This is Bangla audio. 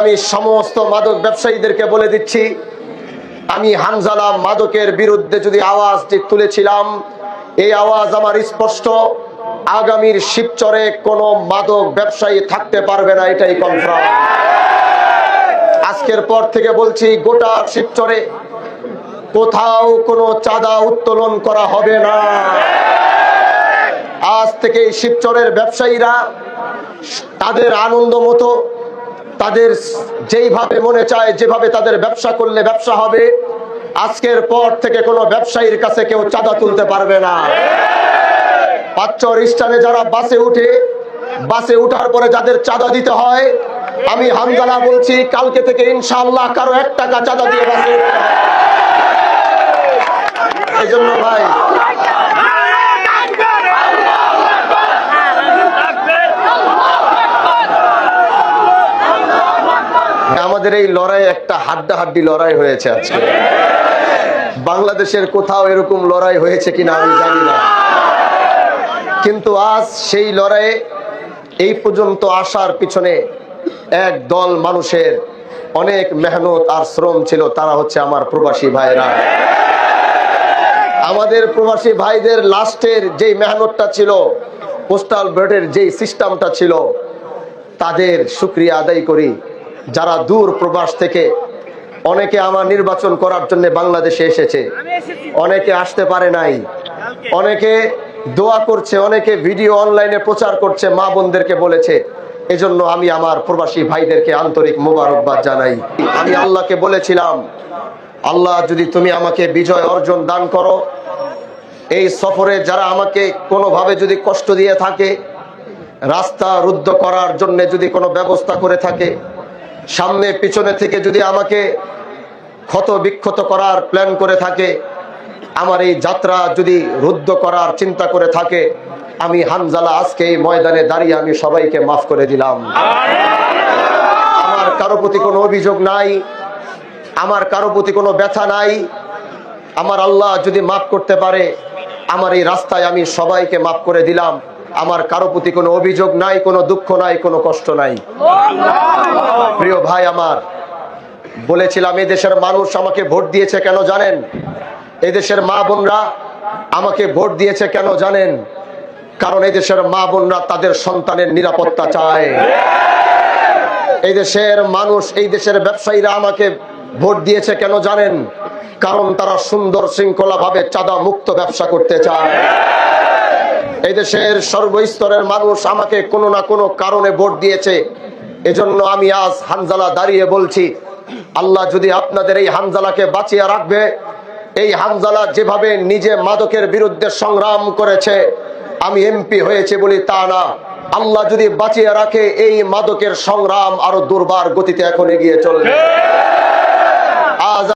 আমি সমস্ত মাদক ব্যবসায়ীদেরকে বলে দিচ্ছি, আমি হানজালা মাদকের বিরুদ্ধে যদি আওয়াজটি তুলেছিলাম, এই আওয়াজ আমার স্পষ্ট। আগামীর শিবচরে কোনো মাদক ব্যবসায়ী থাকতে পারবে না, এটাই কনফার্ম। আজকের পর থেকে বলছি, গোটা শিবচরে কোথাও কোনো চাঁদা উত্তোলন করা হবে না। আজ থেকে শিবচরের ব্যবসায়ীরা তাদের আনন্দ মতো, তাদের যেইভাবে মনে চায়, যেভাবে তাদের ব্যবসা করলে ব্যবসা হবে। আজকের পর থেকে কোনো ব্যবসায়ীর কাছে কেউ চাঁদা তুলতে পারবে না। পাঁচচর স্থানে যারা বাসে উঠার পরে যাদের চাঁদা দিতে হয়, আমি হানজালা বলছি, কালকে থেকে ইনশাআল্লাহ কারো 1 টাকা চাঁদা দিয়ে বাসে উঠতে হবে। এই জন্য ভাই, আমাদের এই লড়াই একটা হাড্ডাহাড্ডি লড়াই হয়েছে আজকে। বাংলাদেশের কোথাও এরকম লড়াই হয়েছে কিনা আমি জানি না, কিন্তু আজ সেই লড়াইয়ে এই পর্যন্ত আসার পিছনে এক দল মানুষের অনেক মেহনত আর শ্রম ছিল। তারা হচ্ছে আমার প্রবাসী ভাইরা। আমাদের প্রবাসী ভাইদের লাস্টের যেই মেহনতটা ছিল, পোস্টাল ব্যালটের যেই সিস্টেমটা ছিল, তাদের শুকরিয়া আদায় করি। যারা দূর প্রবাস থেকে, অনেকে আমার নির্বাচন করার জন্য বাংলাদেশে এসেছে, অনেকে আসতে পারে নাই, অনেকে দোয়া করছে, অনেকে ভিডিও অনলাইনে প্রচার করছে, মা বোনদেরকে বলেছে। এজন্য আমি আমার প্রবাসী ভাইদেরকে আন্তরিক মোবারকবাদ জানাই। আমি আল্লাহকে বলেছিলাম, আল্লাহ যদি তুমি আমাকে বিজয় অর্জন দান করো, এই সফরে যারা আমাকে কোনোভাবে যদি কষ্ট দিয়ে থাকে, রাস্তা রুদ্ধ করার জন্য যদি কোনো ব্যবস্থা করে থাকে, সামনে পিছনে থেকে যদি আমাকে ক্ষত বিক্ষত করার প্ল্যান করে থাকে, আমার এই যাত্রা যদি রুদ্ধ করার চিন্তা করে থাকে, আমি হানজালা আজকে এই ময়দানে দাঁড়িয়ে আমি সবাইকে মাফ করে দিলাম। আমার কারো প্রতি কোনো অভিযোগ নাই, আমার কারো প্রতি কোনো ব্যথা নাই। আমার আল্লাহ যদি মাফ করতে পারে, আমার এই রাস্তায় আমি সবাইকে মাফ করে দিলাম। আমার কারো প্রতি কোনো অভিযোগ নাই, কোনো দুঃখ নাই, কোনো কষ্ট নাই। প্রিয় ভাই আমার, বলেছিলাম এই দেশের মানুষ আমাকে ভোট দিয়েছে কেন জানেন? এই দেশের মা বোনরা আমাকে ভোট দিয়েছে কেন জানেন? কারণ এই দেশের মা বোনরা তাদের সন্তানের নিরাপত্তা চায়। এই দেশের মানুষ, এই দেশের ব্যবসায়ীরা আমাকে ভোট দিয়েছে কেন জানেন? কারণ তারা সুন্দর শৃঙ্খলা ভাবে চাঁদা মুক্ত ব্যবসা করতে চায়। এই দেশের সর্বস্তরের মানুষ আমাকে কোনো না কোনো কারণে ভোট দিয়েছে। এজন্য আমি আজ হানজালা দাঁড়িয়ে বলছি, আল্লাহ যদি আপনাদের এই হানজালাকে বাঁচিয়ে রাখবে, এই হানজালা যেভাবে নিজে মাদকের বিরুদ্ধে সংগ্রাম করেছে, আমি এমপি হয়েছে বলি তা না, আল্লাহ যদি বাঁচিয়ে রাখে, এই মাদকের সংগ্রাম আরো দুর্বার গতিতে এখন এগিয়ে চলবে। আজ